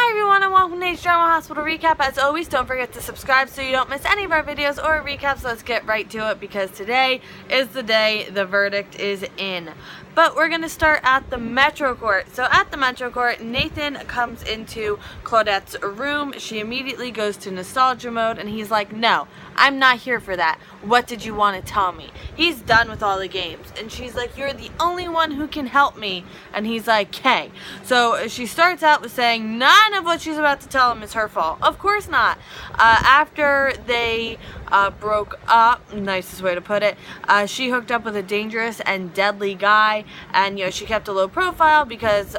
Hi everyone and welcome to H Drama Hospital Recap. As always, don't forget to subscribe so you don't miss any of our videos or recaps. Let's get right to it because today is the day the verdict is in. But we're going to start at the Metro Court. So at the Metro Court, Nathan comes into Claudette's room. She immediately goes to nostalgia mode and he's like, no, I'm not here for that. What did you want to tell me? He's done with all the games. And she's like, you're the only one who can help me. And he's like, okay. So she starts out with saying none of what she's about to tell him is her fault. Of course not. After they broke up, nicest way to put it, she hooked up with a dangerous and deadly guy. And, she kept a low profile because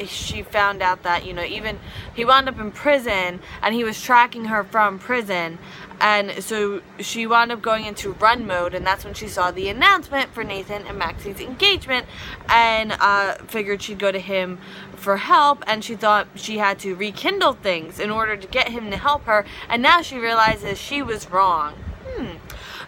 she found out that, even he wound up in prison and he was tracking her from prison. And so she wound up going into run mode, and that's when she saw the announcement for Nathan and Maxie's engagement and figured she'd go to him for help, and she thought she had to rekindle things in order to get him to help her, and now she realizes she was wrong.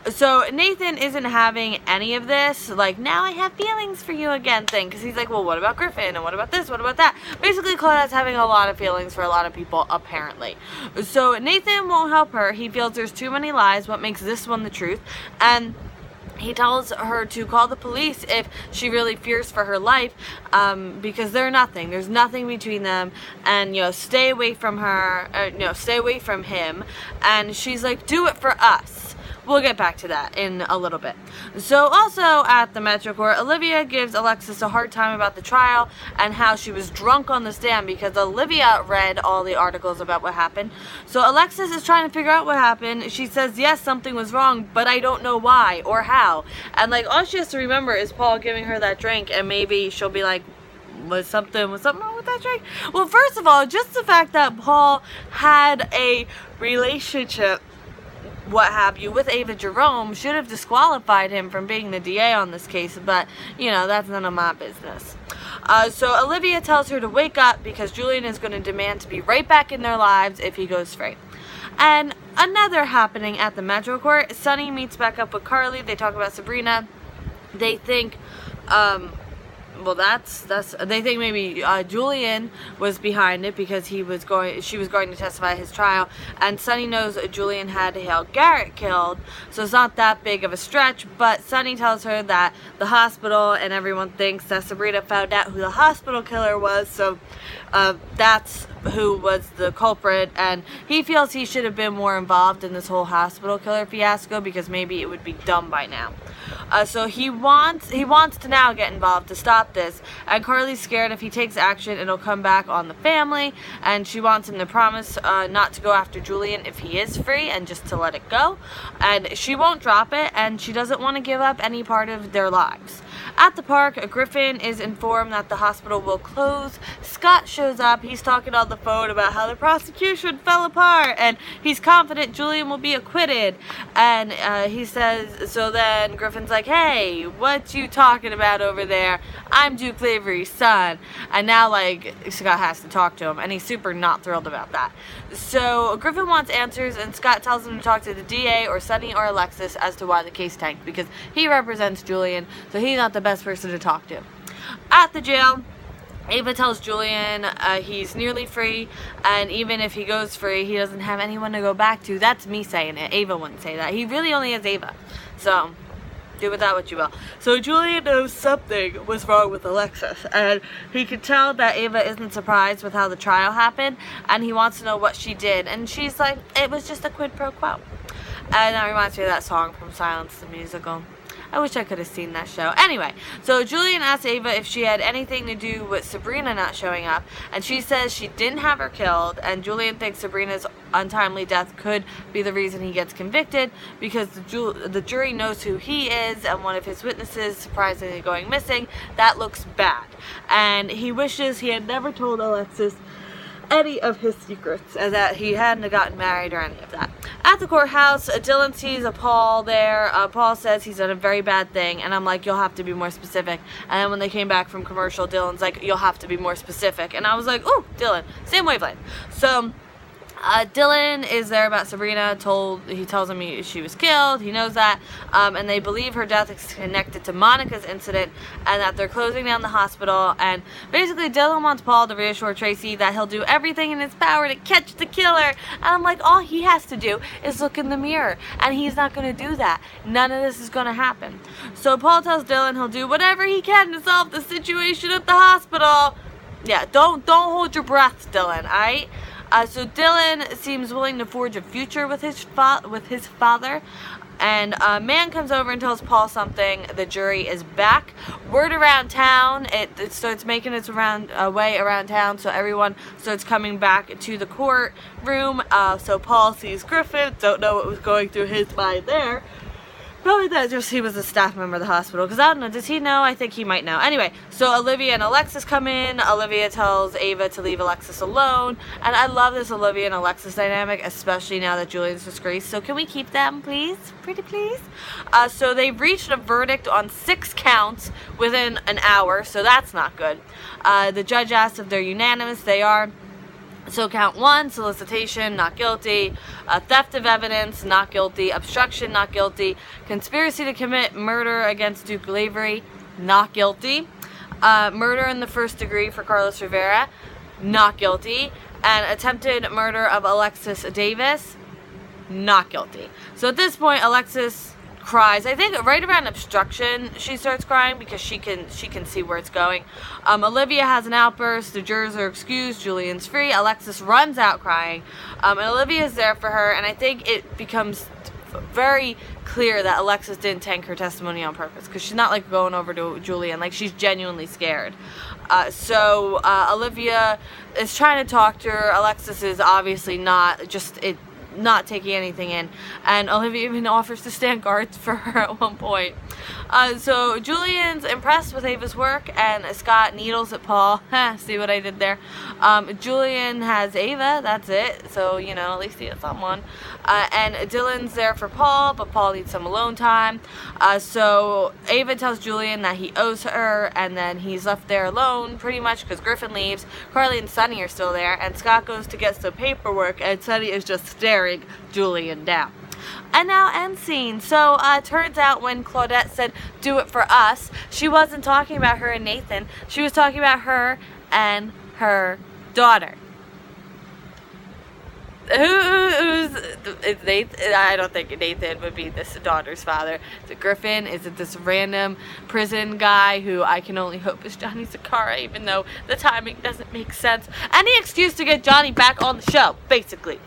So Nathan isn't having any of this, like, now I have feelings for you again thing, because he's like, well, what about Griffin, and what about this, what about that? Basically, Claudette's having a lot of feelings for a lot of people, apparently. So Nathan won't help her. He feels there's too many lies, what makes this one the truth, and he tells her to call the police if she really fears for her life, because they're nothing. There's nothing between them, and, stay away from her, stay away from him, and she's like, do it for us. We'll get back to that in a little bit. So also at the Metro Court, Olivia gives Alexis a hard time about the trial and how she was drunk on the stand because Olivia read all the articles about what happened. So Alexis is trying to figure out what happened. She says, yes, something was wrong, but I don't know why or how. And all she has to remember is Paul giving her that drink, and maybe she'll be like, was something wrong with that drink? Well, first of all, just the fact that Paul had a relationship, what have you, with Ava Jerome should have disqualified him from being the DA on this case, but, that's none of my business. So Olivia tells her to wake up because Julian is going to demand to be right back in their lives if he goes free. And another happening at the Metro Court, Sunny meets back up with Carly. They talk about Sabrina. They think, they think maybe Julian was behind it because she was going to testify at his trial, and Sunny knows Julian had Hale Garrett killed, so it's not that big of a stretch, but Sunny tells her that the hospital and everyone thinks that Sabrina found out who the hospital killer was, so that's who was the culprit, and he feels he should have been more involved in this whole hospital killer fiasco because maybe it would be done by now. So he wants to now get involved to stop this, and Carly's scared if he takes action it'll come back on the family, and she wants him to promise not to go after Julian if he is free and just to let it go, and she won't drop it, and she doesn't want to give up any part of their lives. At the park, Griffin is informed that the hospital will close. Scott shows up. He's talking on the phone about how the prosecution fell apart, and he's confident Julian will be acquitted. And he says, so then Griffin's like, hey, what you talking about over there? I'm Duke Lavery's son. And now, Scott has to talk to him, and he's super not thrilled about that. So Griffin wants answers, and Scott tells him to talk to the DA or Sunny or Alexis as to why the case tanked, because he represents Julian, so he's not the best person to talk to. At the jail, Ava tells Julian he's nearly free, and even if he goes free, he doesn't have anyone to go back to. That's me saying it. Ava wouldn't say that. He really only has Ava. So do with that what you will. So Julian knows something was wrong with Alexis, and he can tell that Ava isn't surprised with how the trial happened, and he wants to know what she did. And she's like, it was just a quid pro quo. And that reminds me of that song from Silence the Musical. I wish I could have seen that show. Anyway, so Julian asks Ava if she had anything to do with Sabrina not showing up, and she says she didn't have her killed, and Julian thinks Sabrina's untimely death could be the reason he gets convicted because the jury knows who he is, and one of his witnesses surprisingly going missing. That looks bad, and he wishes he had never told Alexis any of his secrets, and that he hadn't gotten married or any of that. At the courthouse, Dylan sees a Paul there. Paul says he's done a very bad thing, and I'm like, you'll have to be more specific. And then when they came back from commercial, Dylan's like, you'll have to be more specific. And I was like, ooh, Dylan, same wavelength. So Dylan is there about Sabrina. He tells him she was killed. He knows that, and they believe her death is connected to Monica's incident, and that they're closing down the hospital. And basically, Dylan wants Paul to reassure Tracy that he'll do everything in his power to catch the killer. And I'm like, all he has to do is look in the mirror, and he's not going to do that. None of this is going to happen. So Paul tells Dylan he'll do whatever he can to solve the situation at the hospital. Yeah, don't hold your breath, Dylan. All right. So Dylan seems willing to forge a future with his father, and a man comes over and tells Paul something. The jury is back. Word around town, it starts making its way around town, so everyone starts coming back to the courtroom. So Paul sees Griffin. Don't know what was going through his mind there. Probably that just he was a staff member of the hospital, because I don't know, does he know? I think he might know. Anyway, so Olivia and Alexis come in. Olivia tells Ava to leave Alexis alone, and I love this Olivia and Alexis dynamic, especially now that Julian's disgraced. So can we keep them, please? Pretty please? So they've reached a verdict on 6 counts within an hour, so that's not good. The judge asks if they're unanimous. They are. So count 1, solicitation, not guilty. Theft of evidence, not guilty. Obstruction, not guilty. Conspiracy to commit murder against Duke Lavery, not guilty. Murder in the first degree for Carlos Rivera, not guilty. And attempted murder of Alexis Davis, not guilty. So at this point, Alexis cries. I think right around obstruction she starts crying, because she can see where it's going. Olivia has an outburst. The jurors are excused. Julian's free. Alexis runs out crying, and Olivia's there for her, and I think it becomes very clear that Alexis didn't tank her testimony on purpose, because she's not like going over to Julian, like she's genuinely scared. So Olivia is trying to talk to her. Alexis is obviously not taking anything in, and Olivia even offers to stand guards for her at one point. So Julian's impressed with Ava's work, and Scott needles at Paul. See what I did there? Julian has Ava, that's it, so you know, at least he has someone. And Dylan's there for Paul, but Paul needs some alone time. So Ava tells Julian that he owes her, and then he's left there alone pretty much because Griffin leaves. Carly and Sonny are still there, and Scott goes to get some paperwork, and Sonny is just staring Julian down. And now end scene. So turns out when Claudette said do it for us, she wasn't talking about her and Nathan. She was talking about her and her daughter. Who's Nathan? I don't think Nathan would be this daughter's father. Is it Griffin? Is it this random prison guy who I can only hope is Johnny Zakara, even though the timing doesn't make sense? Any excuse to get Johnny back on the show, basically.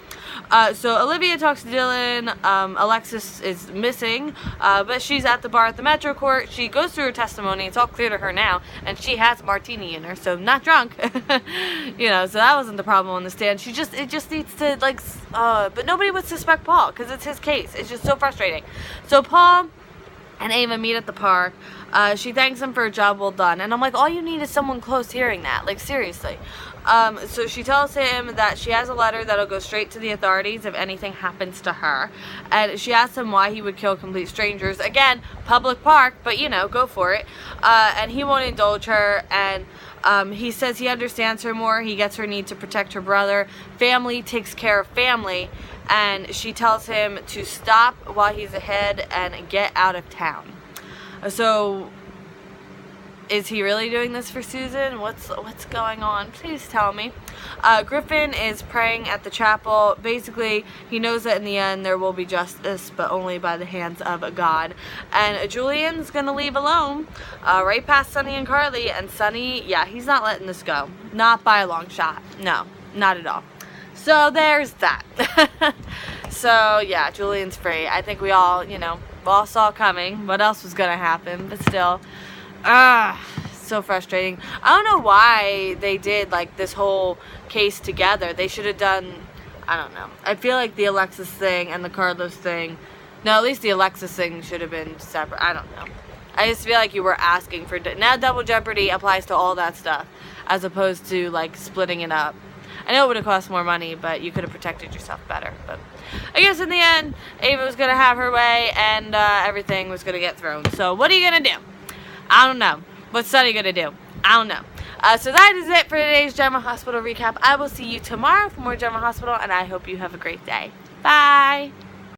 So Olivia talks to Dylan. Alexis is missing, but she's at the bar at the Metro Court. She goes through her testimony. It's all clear to her now, and she has a martini in her, so not drunk. You know, so that wasn't the problem on the stand. It just needs to, like, but nobody would suspect Paul, because it's his case. It's just so frustrating. So Paul and Ava meet at the park. She thanks him for a job well done, and I'm like, all you need is someone close hearing that, like, seriously. So she tells him that she has a letter that'll go straight to the authorities if anything happens to her, and she asks him why he would kill complete strangers. Again, public park, but you know, go for it. And he won't indulge her, and he says he understands her more. He gets her need to protect her brother. Family takes care of family, and she tells him to stop while he's ahead and get out of town. So is he really doing this for Susan? What's going on? Please tell me. Griffin is praying at the chapel. Basically, he knows that in the end there will be justice, but only by the hands of God. And Julian's gonna leave alone, right past Sonny and Carly. And Sonny, yeah, he's not letting this go. Not by a long shot. No, not at all. So there's that. So yeah, Julian's free. I think we all, you know, saw coming what else was gonna happen, but still. So frustrating. I don't know why they did like this whole case together. They should have done, I don't know. I feel like the Alexis thing and the Carlos thing, no, at least the Alexis thing should have been separate. I don't know. I just feel like you were asking for, now double jeopardy applies to all that stuff as opposed to like splitting it up. I know it would have cost more money, but you could have protected yourself better. But I guess in the end, Ava was going to have her way, and everything was going to get thrown. So what are you going to do? I don't know. What's Sonny gonna do? I don't know. So that is it for today's General Hospital recap. I will see you tomorrow for more General Hospital, and I hope you have a great day. Bye!